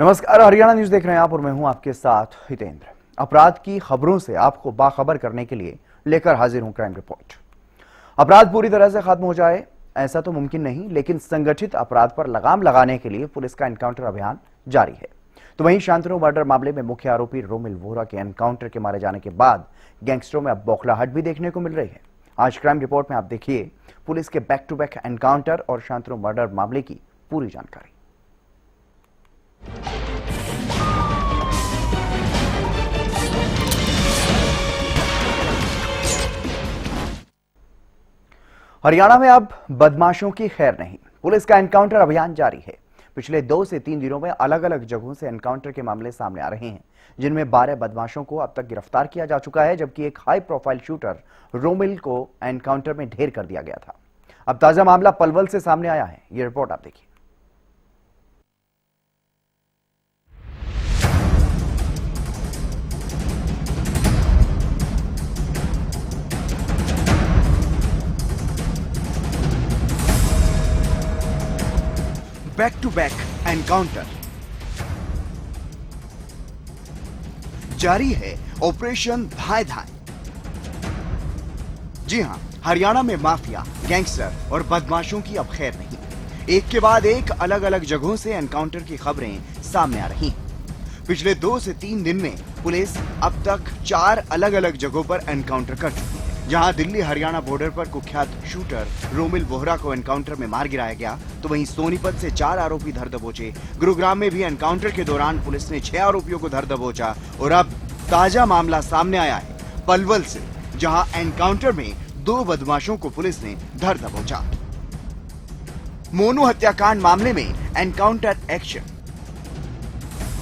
नमस्कार, हरियाणा न्यूज देख रहे हैं आप और मैं हूं आपके साथ हितेंद्र। अपराध की खबरों से आपको बाखबर करने के लिए लेकर हाजिर हूं क्राइम रिपोर्ट। अपराध पूरी तरह से खत्म हो जाए ऐसा तो मुमकिन नहीं, लेकिन संगठित अपराध पर लगाम लगाने के लिए पुलिस का एनकाउंटर अभियान जारी है। तो वहीं शांतनु मर्डर मामले में मुख्य आरोपी रोमिल वोहरा के एनकाउंटर के मारे जाने के बाद गैंगस्टरों में अब बौखलाहट भी देखने को मिल रही है। आज क्राइम रिपोर्ट में आप देखिए पुलिस के बैक टू बैक एनकाउंटर और शांतनु मर्डर मामले की पूरी जानकारी। हरियाणा में अब बदमाशों की खैर नहीं, पुलिस का एनकाउंटर अभियान जारी है। पिछले 2 से 3 दिनों में अलग अलग जगहों से एनकाउंटर के मामले सामने आ रहे हैं, जिनमें 12 बदमाशों को अब तक गिरफ्तार किया जा चुका है, जबकि एक हाई प्रोफाइल शूटर रोमिल को एनकाउंटर में ढेर कर दिया गया था। अब ताजा मामला पलवल से सामने आया है, ये रिपोर्ट आप देखिए। बैक टू बैक एनकाउंटर जारी है। ऑपरेशन धाए धाए। जी हां, हरियाणा में माफिया, गैंगस्टर और बदमाशों की अब खैर नहीं। एक के बाद एक अलग अलग जगहों से एनकाउंटर की खबरें सामने आ रही हैं। पिछले 2 से 3 दिन में पुलिस अब तक 4 अलग अलग जगहों पर एनकाउंटर कर चुकी है। जहां दिल्ली हरियाणा बॉर्डर पर कुख्यात शूटर रोमिल वोहरा को एनकाउंटर में मार गिराया गया, तो वहीं सोनीपत से 4 आरोपी धर दबोचे। गुरुग्राम में भी एनकाउंटर के दौरान पुलिस ने 6 आरोपियों को धर दबोचा। और अब ताजा मामला सामने आया है पलवल से, जहां एनकाउंटर में 2 बदमाशों को पुलिस ने धर दबोचा। मोनू हत्याकांड मामले में एनकाउंटर एक्शन।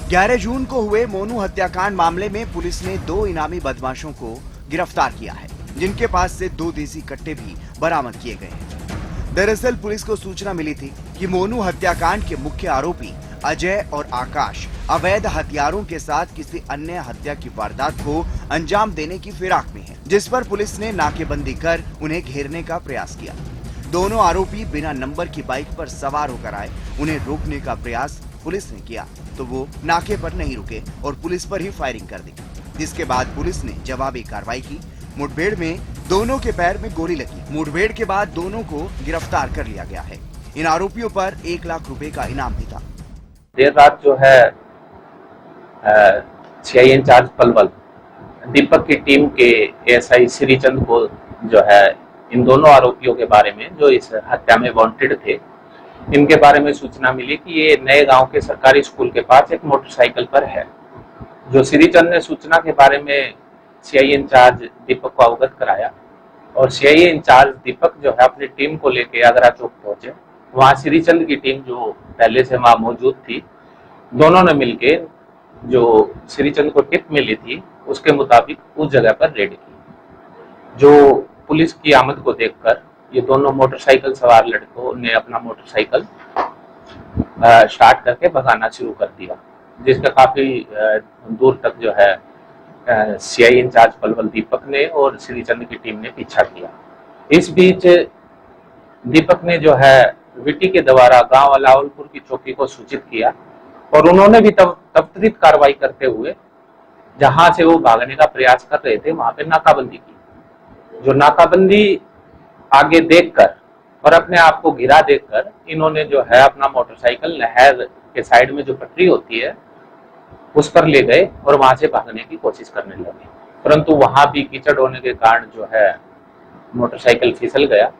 11 जून को हुए मोनू हत्याकांड मामले में पुलिस ने 2 इनामी बदमाशों को गिरफ्तार किया है, जिनके पास से 2 देसी कट्टे भी बरामद किए गए हैं। दरअसल पुलिस को सूचना मिली थी कि मोनू हत्याकांड के मुख्य आरोपी अजय और आकाश अवैध हथियारों के साथ किसी अन्य हत्या की वारदात को अंजाम देने की फिराक में हैं, जिस पर पुलिस ने नाकेबंदी कर उन्हें घेरने का प्रयास किया। दोनों आरोपी बिना नंबर की बाइक पर सवार होकर आए। उन्हें रोकने का प्रयास पुलिस ने किया तो वो नाके पर नहीं रुके और पुलिस पर ही फायरिंग कर दी, जिसके बाद पुलिस ने जवाबी कार्रवाई की। मुठभेड़ में दोनों के पैर में गोली लगी। मुठभेड़ के बाद दोनों को गिरफ्तार कर लिया गया है। इन आरोपियों पर 1 लाख रुपए का इनाम भी था। देर रात जो है सीआई इंचार्ज पलवल दीपक की टीम के एएसआई श्रीचंद को जो है इन दोनों आरोपियों के बारे में, जो इस हत्या में वांटेड थे, इनके बारे में सूचना मिली कि ये नए गांव के सरकारी स्कूल के पास एक मोटरसाइकिल पर है। जो श्रीचंद ने सूचना के बारे में सीआई इंचार्ज दीपक को अवगत कराया और सीआई इंचार्ज दीपक जो है अपनी टीम को लेके आगरा चौक पहुंचे। वहां श्रीचंद की टीम जो पहले से वहां मौजूद थी, दोनों ने मिलके जो श्रीचंद को टिप मिली थी उसके मुताबिक उस जगह पर रेड की। जो पुलिस की आमद को देखकर ये दोनों मोटरसाइकिल सवार लड़कों ने अपना मोटरसाइकिल स्टार्ट करके भगाना शुरू कर दिया, जिसका काफी दूर तक जो है सीआई इंचार्ज पलवल दीपक ने और श्रीचंद की टीम ने पीछा किया। इस बीच दीपक ने जो है विटी के द्वारा गांव अलावलपुर की चौकी को सूचित किया और उन्होंने भी त्वरित कार्रवाई करते हुए जहां से वो भागने का प्रयास कर रहे थे वहां पे नाकाबंदी की। जो नाकाबंदी आगे देखकर और अपने आप को घिरा देखकर इन्होंने जो है अपना मोटरसाइकिल नहर के साइड में जो पटरी होती है उस पर ले गए और वहां से भागने की कोशिश करने लगे, परंतु वहां भी कीचड़ होने के कारण जो है मोटरसाइकिल फिसल गया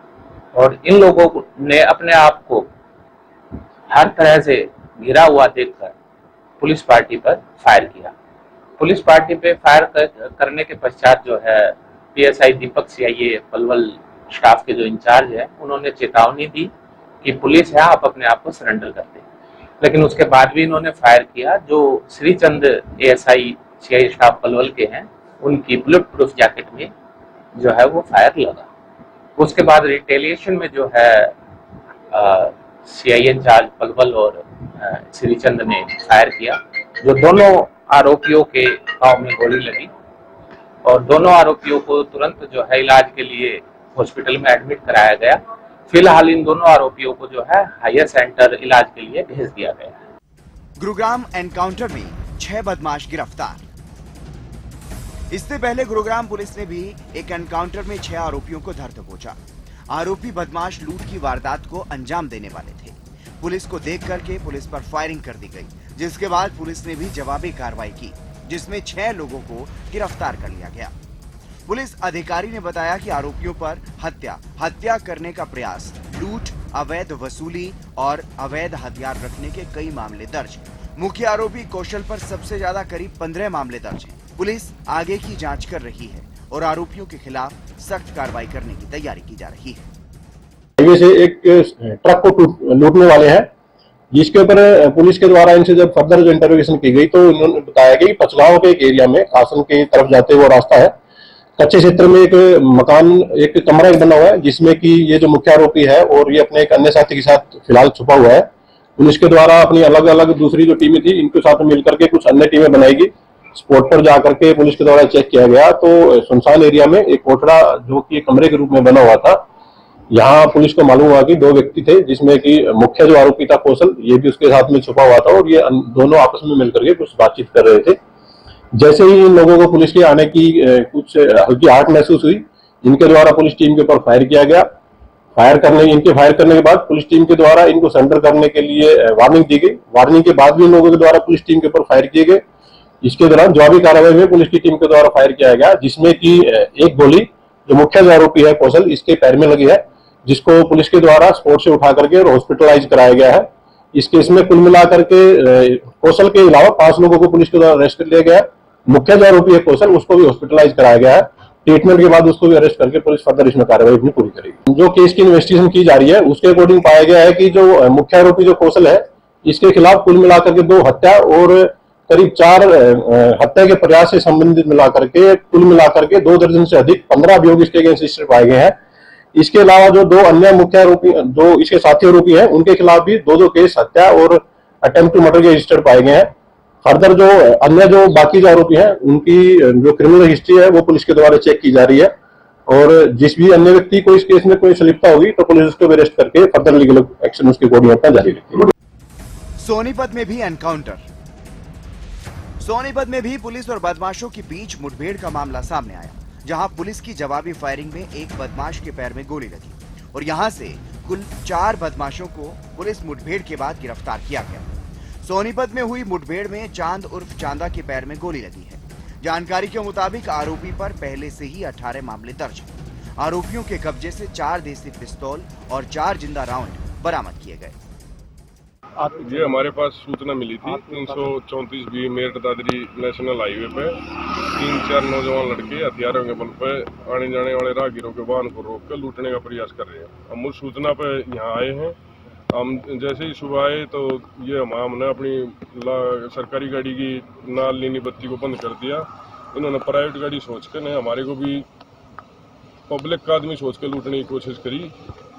और इन लोगों ने अपने आप को हर तरह से घिरा हुआ देखकर पुलिस पार्टी पर फायर किया। पुलिस पार्टी पे फायर करने के पश्चात जो है पीएसआई दीपक सीआईए पलवल स्टाफ के जो इंचार्ज है उन्होंने चेतावनी दी कि पुलिस है, आप अपने आप को सरेंडर कर दें, लेकिन उसके बाद भी इन्होंने फायर किया। जो Shrichand ASI CI staff Palwal के हैं उनकी बुलेट प्रूफ जैकेट में जो है वो फायर लगा। उसके बाद रिटेलिएशन में जो है सीआई इंचार्ज पलवल और श्रीचंद ने फायर किया। जो दोनों आरोपियों के पांव में गोली लगी और दोनों आरोपियों को तुरंत जो है इलाज के लिए हॉस्पिटल में एडमिट कराया गया। फिलहाल इन दोनों आरोपियों को जो है हायर सेंटर इलाज के लिए भेज दिया गया है। गुरुग्राम एनकाउंटर में 6 बदमाश गिरफ्तार। इससे पहले गुरुग्राम पुलिस ने भी एक एनकाउंटर में 6 आरोपियों को धर दबोचा। आरोपी बदमाश लूट की वारदात को अंजाम देने वाले थे। पुलिस को देख करके पुलिस पर फायरिंग कर दी गई, जिसके बाद पुलिस ने भी जवाबी कार्रवाई की, जिसमें 6 लोगों को गिरफ्तार कर लिया गया। पुलिस अधिकारी ने बताया कि आरोपियों पर हत्या करने का प्रयास, लूट, अवैध वसूली और अवैध हथियार रखने के कई मामले दर्ज हैं। मुख्य आरोपी कौशल पर सबसे ज्यादा करीब 15 मामले दर्ज हैं। पुलिस आगे की जांच कर रही है और आरोपियों के खिलाफ सख्त कार्रवाई करने की तैयारी की जा रही है। हाईवे से एक ट्रक को लूटने वाले हैं, जिसके ऊपर पुलिस के द्वारा इनसे जब फर्दर जो इंटरोगेशन की गई तो इन्होंने बताया कि पचगांव के एक एरिया में आसन की तरफ जाते हुए रास्ता है, कच्चे क्षेत्र में एक मकान, एक कमरा बना हुआ है, जिसमें कि ये जो मुख्य आरोपी है और ये अपने एक अन्य साथी के साथ फिलहाल छुपा हुआ है। पुलिस के द्वारा अपनी अलग अलग दूसरी जो टीमें थी, इनके साथ मिलकर के कुछ अन्य टीमें बनाएगी। स्पॉट पर जाकर के पुलिस के द्वारा चेक किया गया तो सुनसान एरिया में एक कोठड़ा जो कि कमरे के रूप में बना हुआ था, यहाँ पुलिस को मालूम हुआ कि 2 व्यक्ति थे, जिसमें कि मुख्य जो आरोपी था कौशल, ये भी उसके साथ में छुपा हुआ था और ये दोनों आपस में मिलकर के कुछ बातचीत कर रहे थे। जैसे ही इन लोगों को पुलिस के आने की कुछ हल्की आहट महसूस हुई, इनके द्वारा पुलिस टीम के ऊपर फायर किया गया। इनके फायर करने के बाद पुलिस टीम के द्वारा इनको सरेंडर करने के लिए वार्निंग दी गई। वार्निंग के बाद भी इन लोगों के द्वारा पुलिस टीम के ऊपर फायर किए गए। इसके दौरान जवाबी कार्रवाई में पुलिस की टीम के द्वारा फायर किया गया, जिसमें कि एक गोली जो मुख्य जो आरोपी है कौशल, इसके पैर में लगी है, जिसको पुलिस के द्वारा स्पॉट से उठा करके हॉस्पिटलाइज कराया गया है। इस केस में कुल मिलाकर के कौशल के अलावा 5 लोगों को पुलिस के द्वारा अरेस्ट कर लिया गया है। मुख्य जो आरोपी है कौशल, उसको भी हॉस्पिटलाइज कराया गया है। ट्रीटमेंट के बाद उसको भी अरेस्ट करके पुलिस फर्दर इसमें कार्रवाई अपनी पूरी करेगी। जो केस की इन्वेस्टिगेशन की जा रही है उसके अकॉर्डिंग पाया गया है कि जो मुख्य आरोपी जो कौशल है, इसके खिलाफ कुल मिलाकर के 2 हत्या और करीब 4 हत्या के प्रयास से संबंधित मिलाकर के कुल मिलाकर के 2 दर्जन से अधिक 15 अभियोग इसके अगेंस्ट रजिस्टर पाए गए हैं। इसके अलावा जो 2 अन्य मुख्य आरोपी, जो इसके साथी आरोपी हैं, उनके खिलाफ भी 2 केस हत्या और अटेम्प्ट टू मर्डर के रजिस्टर पाए गए हैं। फर्दर जो अन्य जो बाकी जो आरोपी हैं, उनकी जो क्रिमिनल हिस्ट्री है वो पुलिस के द्वारा चेक की जा रही है और जिस भी अन्य व्यक्ति को इस केस में कोई संलिप्तता होगी तो पुलिस उसको अरेस्ट करके फर्दर लीगल एक्शन उसके अकॉर्डिंग अपना जारी रखेगी। सोनीपत में भी एनकाउंटर। सोनीपत में भी पुलिस और बदमाशों के बीच मुठभेड़ का मामला सामने आया, जहां पुलिस की जवाबी फायरिंग में एक बदमाश के पैर में गोली लगी और यहां से कुल 4 बदमाशों को पुलिस मुठभेड़ के बाद गिरफ्तार किया गया। सोनीपत में हुई मुठभेड़ में चांद उर्फ चांदा के पैर में गोली लगी है। जानकारी के मुताबिक आरोपी पर पहले से ही 18 मामले दर्ज हैं। आरोपियों के कब्जे से 4 देसी पिस्तौल और 4 जिंदा राउंड बरामद किए गए। ये हमारे पास सूचना मिली थी 334 B Meerut Dadri national highway पे 3-4 नौजवान लड़के हथियारों के बल पे आने जाने वाले राहगीरों के वाहन को रोक कर लूटने का प्रयास कर रहे हैं। हम उस सूचना पे यहाँ आए हैं। हम जैसे ही सुबह आए तो ये हमने अपनी सरकारी गाड़ी की नाल नीली बत्ती को बंद कर दिया। इन्होंने प्राइवेट गाड़ी सोच कर ने हमारे को भी पब्लिक का आदमी सोच कर लूटने की कोशिश करी।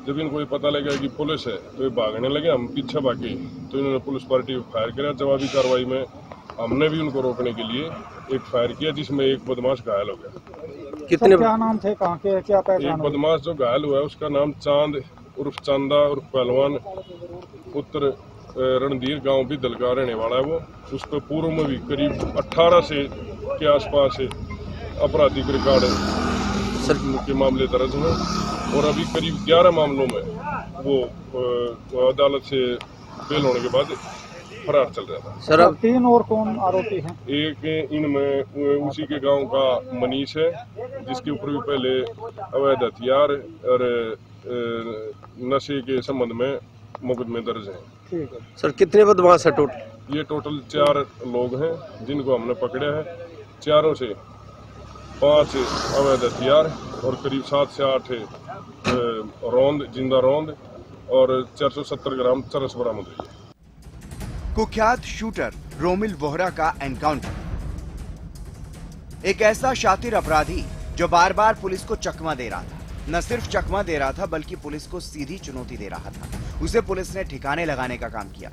जब इनको पता लगा कि पुलिस है तो ये भागने लगे, हम पीछे भागे तो इन्होंने पुलिस पार्टी को फायर किया। जवाबी कार्रवाई में हमने भी उनको रोकने के लिए एक फायर किया, जिसमें एक बदमाश घायल हो गया। कितने क्या नाम थे, कहाँ के, क्या पहचान? एक बदमाश जो घायल हुआ है उसका नाम चांद उर्फ चांदा उर्फ पहलवान पुत्र रणधीर गांव भी दल का रहने वाला है। वो उस पर पूर्व में भी करीब 18 से के आसपास आपराधिक रिकॉर्ड के मामले दर्ज हैं और अभी करीब 11 मामलों में वो अदालत से बेल होने के बाद फरार चल रहा था। सर अब 3 और कौन आरोपी हैं? एक इनमें उसी के गांव का मनीष है, जिसके ऊपर भी पहले अवैध हथियार और नशे के संबंध में मुकदमे दर्ज हैं। ठीक है सर, कितने बदमाश है टोटल? ये टोटल 4 लोग हैं जिनको हमने पकड़ा है। 4 से 5 अवैध हथियार और करीब 7 से 8 रौंद, जिंदा रौंद और 470 ग्राम चरस बरामद हुई है। कुख्यात शूटर रोमिल वोहरा का एनकाउंटर। एक ऐसा शातिर अपराधी जो बार बार पुलिस को चकमा दे रहा था, न सिर्फ चकमा दे रहा था बल्कि पुलिस को सीधी चुनौती दे रहा था। उसे पुलिस ने ठिकाने लगाने का काम किया।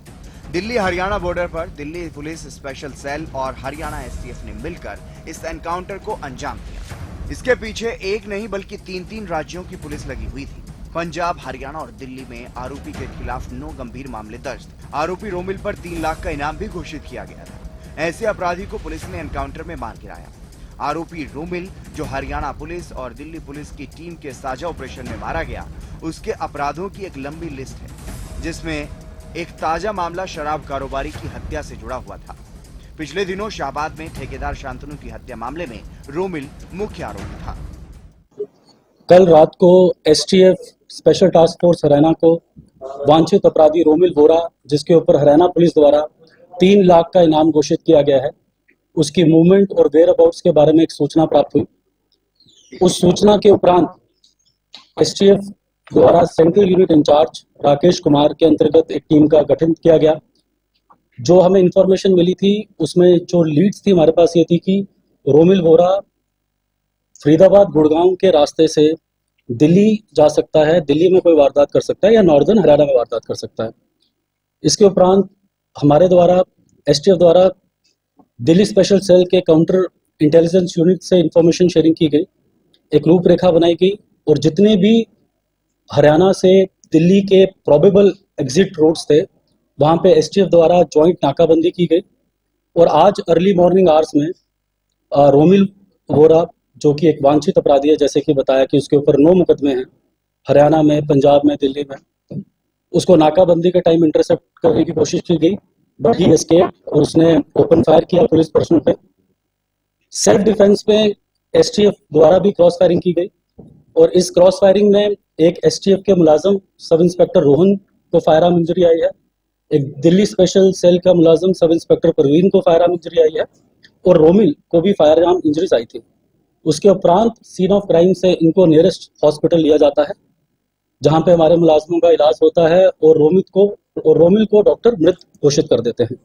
दिल्ली हरियाणा बॉर्डर पर दिल्ली पुलिस स्पेशल सेल और हरियाणा एसटीएफ ने मिलकर इस एनकाउंटर को अंजाम दिया। इसके पीछे एक नहीं बल्कि 3-3 राज्यों की पुलिस लगी हुई थी। पंजाब, हरियाणा और दिल्ली में आरोपी के खिलाफ 9 गंभीर मामले दर्ज। आरोपी रोमिल पर 3 लाख का इनाम भी घोषित किया गया था। ऐसे अपराधी को पुलिस ने एनकाउंटर में मार गिराया। आरोपी रोमिल, जो हरियाणा पुलिस और दिल्ली पुलिस की टीम के साझा ऑपरेशन में मारा गया, उसके अपराधों की एक लंबी लिस्ट है, जिसमें एक ताजा मामला शराब कारोबारी की हत्या से जुड़ा हुआ था। पिछले दिनों शाहबाद में ठेकेदार शांतनु की हत्या मामले में रोमिल मुख्य आरोपी था। कल रात को STF special task force Haryana को वांछित अपराधी रोमिल वोरा, जिसके ऊपर हरियाणा पुलिस द्वारा 3 लाख का इनाम घोषित किया गया है, उसकी मूवमेंट और वेयर अबाउट्स के बारे में एक सूचना प्राप्त हुई। उस सूचना के उपरांत एसटीएफ द्वारा central unit incharge Rakesh Kumar के अंतर्गत एक टीम का गठन किया गया। जो हमें इंफॉर्मेशन मिली थी उसमें जो लीड्स थी हमारे पास ये थी कि रोमिल वोरा फरीदाबाद गुड़गांव के रास्ते से दिल्ली जा सकता है, दिल्ली में कोई वारदात कर सकता है या नॉर्दर्न हरियाणा में वारदात कर सकता है। इसके उपरांत हमारे द्वारा एसटीएफ द्वारा दिल्ली स्पेशल सेल के काउंटर इंटेलिजेंस यूनिट से इंफॉर्मेशन शेयरिंग की गई, एक रूपरेखा बनाई गई और जितने भी हरियाणा से दिल्ली के प्रोबेबल एग्जिट रोड्स थे वहाँ पे एसटीएफ द्वारा जॉइंट नाकाबंदी की गई। और आज अर्ली मॉर्निंग आवर्स में रोमिल वोरा, जो कि एक वांछित अपराधी है, जैसे कि बताया कि उसके ऊपर 9 मुकदमे हैं हरियाणा में, पंजाब में, दिल्ली में, उसको नाकाबंदी के टाइम इंटरसेप्ट करने की कोशिश की गई, बट ही एस्केप्ड और उसने ओपन फायर किया पुलिस पर्सनल पे। सेल्फ डिफेंस में एसटीएफ द्वारा भी क्रॉस फायरिंग की गई और इस क्रॉस फायरिंग में एक एसटीएफ के मुलाजिम सब इंस्पेक्टर रोहन को फायर आर्म इंजरी आई है, एक दिल्ली स्पेशल सेल का मुलाजिम सब इंस्पेक्टर परवीन को फायर आर्म इंजरी आई है और रोमिल को भी फायर आर्म इंजरीज आई थी। उसके उपरांत सीन ऑफ क्राइम से इनको नियरेस्ट हॉस्पिटल लिया जाता है, जहां पे हमारे मुलाजिमों का इलाज होता है और रोमिल को डॉक्टर मृत घोषित कर देते हैं।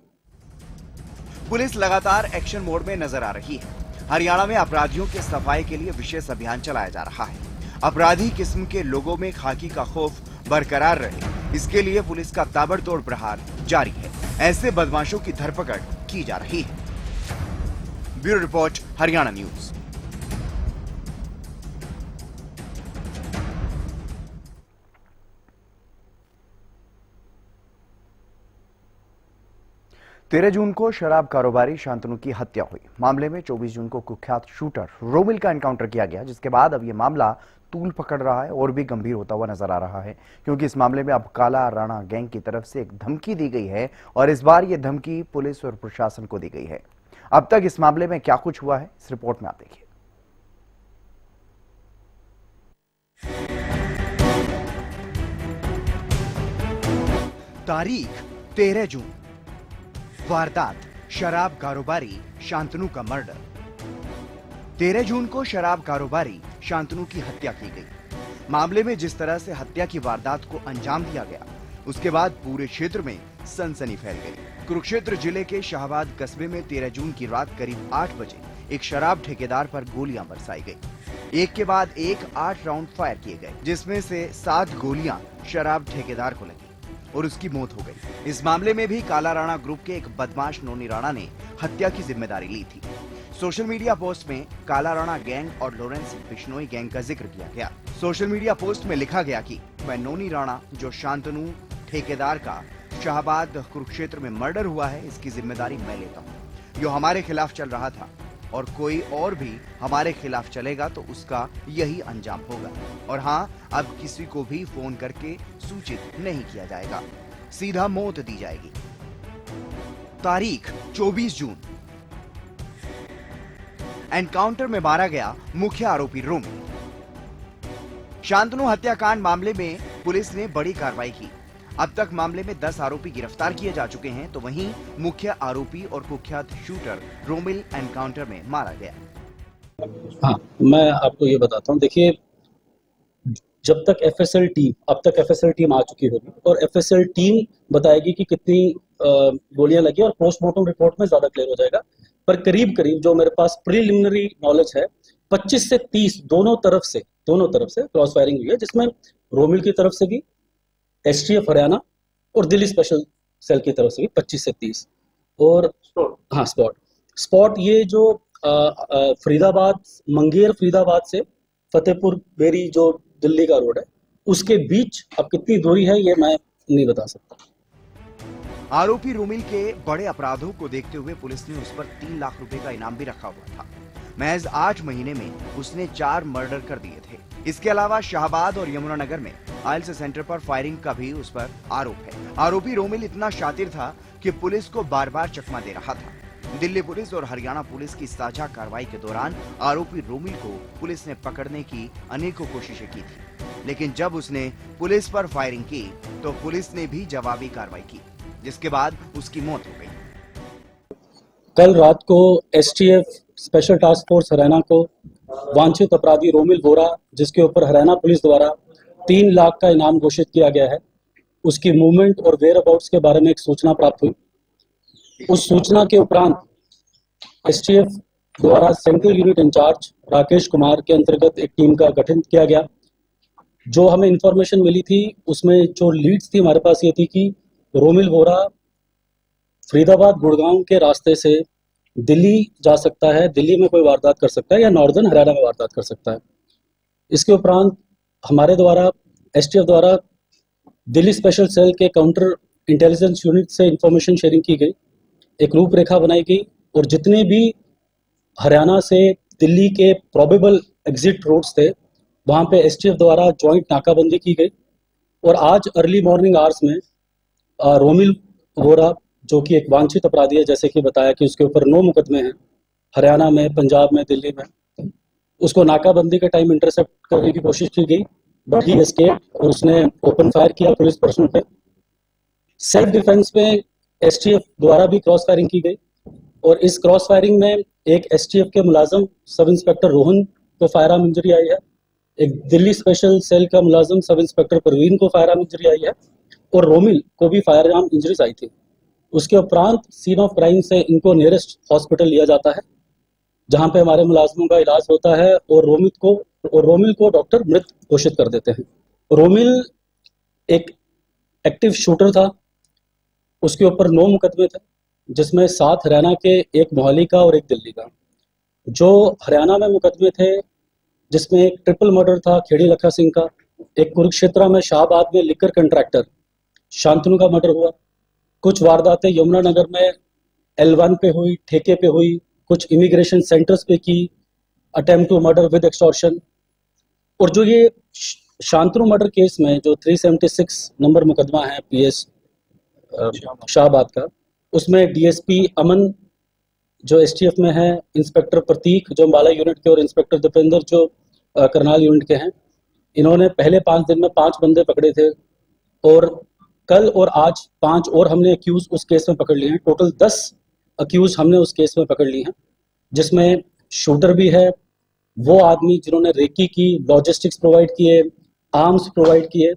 पुलिस लगातार एक्शन मोड में नजर आ रही है। हरियाणा में अपराधियों के सफाई के लिए विशेष अभियान चलाया जा रहा है। अपराधी किस्म के लोगों में खाकी का खौफ बरकरार रहे, इसके लिए पुलिस का ताबड़तोड़ प्रहार जारी है। ऐसे बदमाशों की धरपकड़ की जा रही है। Bureau report, Haryana news. तेरह जून को शराब कारोबारी शांतनु की हत्या हुई। मामले में 24 जून को कुख्यात शूटर रोमिल का एनकाउंटर किया गया, जिसके बाद अब यह मामला तूल पकड़ रहा है और भी गंभीर होता हुआ नजर आ रहा है, क्योंकि इस मामले में अब काला राणा गैंग की तरफ से एक धमकी दी गई है और इस बार यह धमकी पुलिस और प्रशासन को दी गई है। अब तक इस मामले में क्या कुछ हुआ है, इस रिपोर्ट में आप देखिए। तारीख 13 जून, वारदात शराब कारोबारी शांतनु का मर्डर। 13 जून को शराब कारोबारी शांतनु की हत्या की गई। मामले में जिस तरह से हत्या की वारदात को अंजाम दिया गया, उसके बाद पूरे क्षेत्र में सनसनी फैल गई। कुरुक्षेत्र जिले के शाहबाद कस्बे में 13 जून की रात करीब 8 बजे एक शराब ठेकेदार पर गोलियां बरसाई गई। एक के बाद एक 8 राउंड फायर किए गए, जिसमें से 7 गोलियां शराब ठेकेदार को लगी और उसकी मौत हो गई। इस मामले में भी काला राणा ग्रुप के एक बदमाश नोनी राणा ने हत्या की जिम्मेदारी ली थी। सोशल मीडिया पोस्ट में काला राणा गैंग और लॉरेंस बिश्नोई गैंग का जिक्र किया गया। सोशल मीडिया पोस्ट में लिखा गया कि मैं नोनी राणा, जो शांतनु ठेकेदार का शाहबाद कुरुक्षेत्र में मर्डर हुआ है, इसकी जिम्मेदारी मैं लेता हूँ। जो हमारे खिलाफ चल रहा था और कोई और भी हमारे खिलाफ चलेगा तो उसका यही अंजाम होगा। और हाँ, अब किसी को भी फोन करके सूचित नहीं किया जाएगा, सीधा मौत दी जाएगी। तारीख 24 जून, एनकाउंटर में मारा गया मुख्य आरोपी रोमिल। शांतनु हत्याकांड मामले में पुलिस ने बड़ी कार्रवाई की। अब तक मामले में 10 आरोपी गिरफ्तार किए जा चुके हैं, तो वहीं मुख्य आरोपी और कुख्यात शूटर रोमिल एनकाउंटर में मारा गया। हाँ, मैं आपको ये बताता हूँ। देखिए, जब तक एफएसएल टीम, अब तक एफएसएल टीम आ चुकी होगी और एफएसएल टीम बताएगी कि कितनी गोलियां लगी और पोस्टमार्टम रिपोर्ट में ज्यादा क्लियर हो जाएगा। पर करीब करीब जो मेरे पास प्रीलिमिनरी नॉलेज है, 25 से 30 दोनों तरफ से क्रॉस फायरिंग हुई है, जिसमें रोमिल की तरफ से भी, एसटीएफ हरियाणा और दिल्ली स्पेशल सेल की तरफ से भी 25 से 30। और हाँ, स्पॉट ये जो फरीदाबाद, मंगेर फरीदाबाद से फतेहपुर बेरी जो दिल्ली का रोड है, उसके बीच अब कितनी दूरी है ये मैं नहीं बता सकता। आरोपी रोमिल के बड़े अपराधों को देखते हुए पुलिस ने उस पर 3 लाख रुपए का इनाम भी रखा हुआ था। महज 8 महीने में उसने 4 मर्डर कर दिए थे। इसके अलावा शाहबाद और यमुनानगर में आइल्स सेंटर पर फायरिंग का भी उस पर आरोप है। आरोपी रोमिल इतना शातिर था कि पुलिस को बार बार चकमा दे रहा था। दिल्ली पुलिस और हरियाणा पुलिस की साझा कार्रवाई के दौरान आरोपी रोमिल को पुलिस ने पकड़ने की अनेकों कोशिशें की थी, लेकिन जब उसने पुलिस पर फायरिंग की तो पुलिस ने भी जवाबी कार्रवाई की, जिसके बाद उसकी मौत हो गई। कल रात को STF special task force Haryana को वांछित अपराधी रोमिल वोरा, जिसके ऊपर हरियाणा पुलिस द्वारा 3 लाख का इनाम घोषित किया गया है, उसकी मूवमेंट और वेयर अबाउट्स के बारे में एक सूचना प्राप्त हुई। उस सूचना के उपरांत एसटीएफ द्वारा central unit incharge Rakesh Kumar के अंतर्गत एक टीम का गठन किया गया। जो हमें इंफॉर्मेशन मिली थी उसमें जो लीड्स थी हमारे पास ये थी कि रोमिल वोरा फरीदाबाद गुड़गांव के रास्ते से दिल्ली जा सकता है, दिल्ली में कोई वारदात कर सकता है या नॉर्दर्न हरियाणा में वारदात कर सकता है। इसके उपरांत हमारे द्वारा एसटीएफ द्वारा दिल्ली स्पेशल सेल के काउंटर इंटेलिजेंस यूनिट से इंफॉर्मेशन शेयरिंग की गई, एक रूपरेखा बनाई गई और जितने भी हरियाणा से दिल्ली के प्रोबेबल एग्जिट रोड्स थे वहाँ पे एसटीएफ द्वारा जॉइंट नाकाबंदी की गई। और आज अर्ली मॉर्निंग आवर्स में रोमिल वोरा, जो कि एक वांछित अपराधी है, जैसे कि बताया कि उसके ऊपर 9 मुकदमे हैं हरियाणा में, पंजाब में, दिल्ली में, उसको नाकाबंदी के टाइम इंटरसेप्ट करने की कोशिश की गई, बट ही एस्केप्ड और उसने ओपन फायर किया पुलिस पर्सन पे। सेल्फ डिफेंस में एसटीएफ द्वारा भी क्रॉस फायरिंग की गई और इस क्रॉस फायरिंग में एक एसटीएफ के मुलाजिम सब इंस्पेक्टर रोहन को फायर आर्म इंजरी आई है, एक दिल्ली स्पेशल सेल का मुलाजिम सब इंस्पेक्टर परवीन को फायर आर्म इंजरी आई है और रोमिल को भी फायर आर्म इंजरीज आई थी। उसके उपरांत सीन ऑफ क्राइम से इनको नियरेस्ट हॉस्पिटल लिया जाता है जहां पे हमारे मुलाजिमों का इलाज होता है और रोमिल को डॉक्टर मृत घोषित कर देते हैं। रोमिल एक एक्टिव शूटर था, उसके ऊपर 9 मुकदमे थे जिसमें 7 हरियाणा के, एक मोहाली का और एक दिल्ली का। जो हरियाणा में मुकदमे थे जिसमें एक ट्रिपल मर्डर था खेड़ी लखा सिंह का, एक कुरुक्षेत्र में शाहबाद में लिकर कंट्रैक्टर शांतनु का मर्डर हुआ, कुछ वारदातें यमुनानगर में L1 पे हुई, ठेके पे हुई, कुछ इमिग्रेशन सेंटर्स पे की, attempt to murder with extortion. और जो ये शांतनु मर्डर केस में जो 376 नंबर मुकदमा है पीएस शाहबाद का, उसमें डीएसपी अमन जो एसटीएफ में है, इंस्पेक्टर प्रतीक जो अम्बाला यूनिट के और इंस्पेक्टर दीपेंद्र जो करनाल यूनिट के हैं, इन्होंने पहले 5 दिन में 5 बंदे पकड़े थे और कल और आज 5 और हमने अक्यूज उस केस में पकड़ लिए हैं। टोटल 10 अक्यूज हमने उस केस में पकड़ लिए हैं, जिसमें शूटर भी है, वो आदमी जिन्होंने रेकी की, लॉजिस्टिक्स प्रोवाइड किए, आर्म्स प्रोवाइड किए।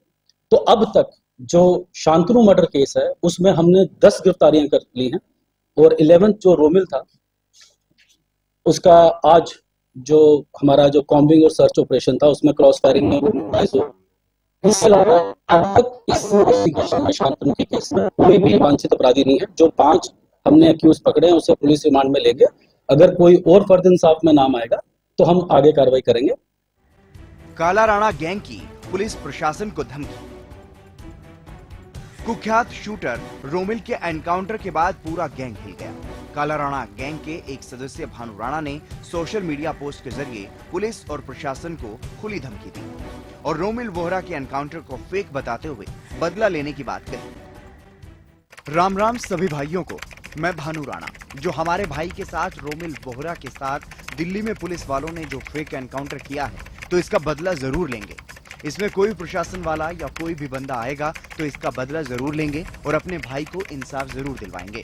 तो अब तक जो शांतनु मर्डर केस है उसमें हमने 10 गिरफ्तारियां कर ली हैं और 11th जो रोमिल था उसका आज जो हमारा जो कॉम्बिंग और सर्च ऑपरेशन था उसमें क्रॉस फायरिंग में इसके अलावा अब तक इस शांतनु के केस में कोई भी वांछित अपराधी नहीं है। जो 5 हमने अक्यूज पकड़े हैं उसे पुलिस रिमांड में लेंगे, अगर कोई और फर्द इंसाफ में नाम आएगा तो हम आगे कार्रवाई करेंगे। काला राणा गैंग की पुलिस प्रशासन को धमकी। कुख्यात शूटर रोमिल के एनकाउंटर के बाद पूरा गैंग हिल गया। काला राणा गैंग के एक सदस्य भानु राणा ने सोशल मीडिया पोस्ट के जरिए पुलिस और प्रशासन को खुली धमकी दी और रोमिल वोहरा के एनकाउंटर को फेक बताते हुए बदला लेने की बात कही। राम राम सभी भाइयों को, मैं भानु राणा। जो हमारे भाई के साथ रोमिल वोहरा के साथ दिल्ली में पुलिस वालों ने जो फेक एनकाउंटर किया है तो इसका बदला जरूर लेंगे। इसमें कोई प्रशासन वाला या कोई भी बंदा आएगा तो इसका बदला जरूर लेंगे और अपने भाई को इंसाफ जरूर दिलवाएंगे।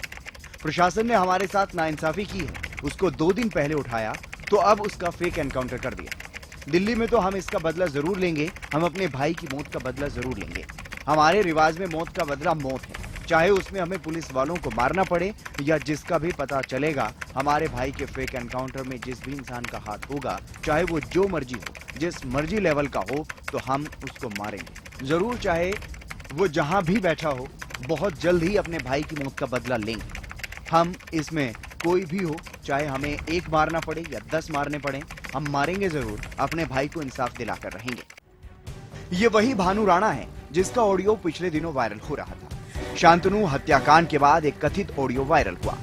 प्रशासन ने हमारे साथ नाइंसाफी की है, उसको 2 दिन पहले उठाया तो अब उसका फेक एनकाउंटर कर दिया। दिल्ली में तो हम इसका बदला जरूर लेंगे, हम अपने भाई की मौत का बदला जरूर लेंगे। हमारे रिवाज में मौत का बदला मौत है, चाहे उसमें हमें पुलिस वालों को मारना पड़े या जिसका भी पता चलेगा हमारे भाई के फेक एनकाउंटर में जिस भी इंसान का हाथ होगा, चाहे वो जो मर्जी हो, जिस मर्जी लेवल का हो, तो हम उसको मारेंगे जरूर, चाहे वो जहां भी बैठा हो। बहुत जल्द ही अपने भाई की मौत का बदला लेंगे हम। इसमें कोई भी हो, चाहे हमें 1 मारना पड़े या 10 मारने पड़े, हम मारेंगे जरूर, अपने भाई को इंसाफ दिलाकर रहेंगे। ये वही भानु राणा है जिसका ऑडियो पिछले दिनों वायरल हो रहा था। शांतनु हत्याकांड के बाद एक कथित ऑडियो वायरल हुआ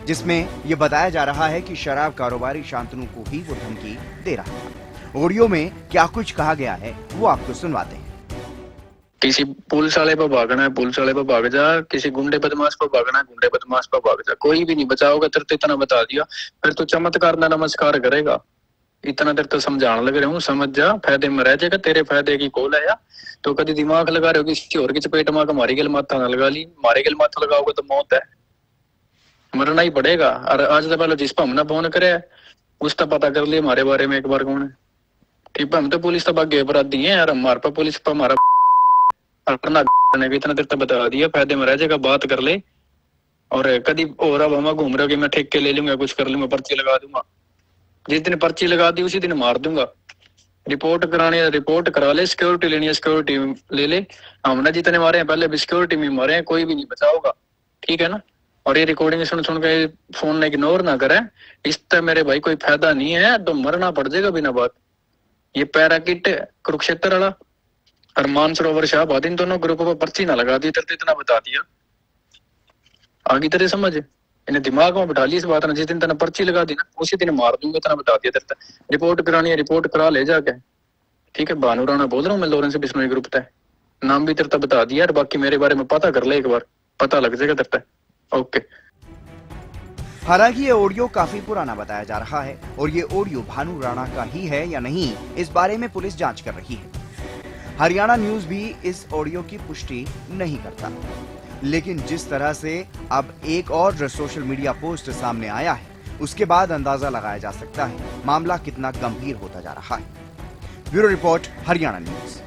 जिसमें यह बताया जा रहा है कि शराब कारोबारी शांतनु को ही वो धमकी दे रहा था। ऑडियो में क्या कुछ कहा गया है वो आपको सुनवाते हैं। किसी पुलिस वाले पर भागना है, पुलिस वाले पर भाग जा, किसी गुंडे बदमाश पर भागना है, गुंडे बदमाश पर भाग जा, कोई भी नहीं बचाओगा। तेरे तो इतना बता दिया, फिर तो चमत्कार ना नमस्कार करेगा। इतना देर तो समझाने लग रहा हूँ, समझ जा, फायदे में रह जाएगा, तेरे फायदे की कॉल है। तो कभी दिमाग लगा रहे हो किसी और की चपेट में, हमारी गल माथा ना लगा ली, हमारे गल माथा लगाओगे तो मौत है, मरना ही पड़ेगा। और आज तो पहले जिस पर हमने फोन करे उसका पता कर लिया हमारे बारे में एक बार कौन है। ठीक है, हम तो पुलिस तक आगे अपराधी है यार, हमारे पास पुलिस पर हमारा करने का इतना देर तक बता दिया, फायदे में रह जाएगा, बात कर ले। और कभी और अब हम घूम रहे हो कि मैं ठेके ले लूंगा, कुछ कर लूंगा, पर्ची लगा दूंगा। जिस दिन पर्ची लगा दी उसी दिन मार दूंगा। रिपोर्ट करानी है रिपोर्ट करा ले, सिक्योरिटी लेनी है सिक्योरिटी ले ले। हमने जितने मारे हैं पहले भी सिक्योरिटी में मारे हैं, कोई भी नहीं बचाओगा। ठीक है ना। और ये रिकॉर्डिंग सुन सुन के फोन ने इग्नोर ना करे, इससे मेरे भाई कोई फायदा नहीं है, तो मरना पड़ जाएगा बिना बात। ये पैराकिट कुरुक्षेत्र वाला और मानसरोवर शाहबाद, इन दोनों ग्रुपों पर पर्ची ना लगा दी, तेरे इतना बता दिया। आगे तेरे समझ, इन्हें दिमाग में बैठा ली इस बात ने। जिस दिन तेने पर्ची लगा दी ना उसी दिन मार दूंगा, इतना बता दिया तेरे। रिपोर्ट करानी है रिपोर्ट करा ले जाके। ठीक है, भानु राणा बोल रहा हूँ मैं, लॉरेंस बिश्नोई ग्रुप तय, नाम भी तेरे बता दिया। और बाकी मेरे बारे में पता कर ले एक बार, पता लग जाएगा तेरे। ओके। हालांकि ये ऑडियो काफी पुराना बताया जा रहा है और ये ऑडियो भानु राणा का ही है या नहीं, इस बारे में पुलिस जांच कर रही है। हरियाणा न्यूज भी इस ऑडियो की पुष्टि नहीं करता, लेकिन जिस तरह से अब एक और सोशल मीडिया पोस्ट सामने आया है उसके बाद अंदाजा लगाया जा सकता है मामला कितना गंभीर होता जा रहा है। Bureau report, Haryana news.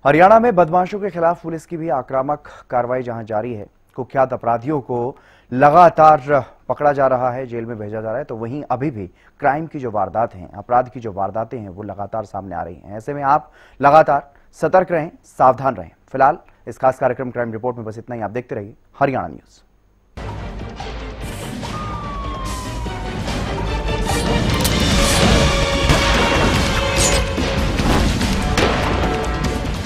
Haryana में बदमाशों के खिलाफ पुलिस की भी आक्रामक कार्रवाई जहां जारी है, कुख्यात अपराधियों को लगातार पकड़ा जा रहा है, जेल में भेजा जा रहा है, तो वहीं अभी भी क्राइम की जो वारदात हैं, अपराध की जो वारदातें हैं वो लगातार सामने आ रही हैं। ऐसे में आप लगातार सतर्क रहें, सावधान रहें। फिलहाल इस खास कार्यक्रम क्राइम रिपोर्ट में बस इतना ही। आप देखते रहिए हरियाणा न्यूज।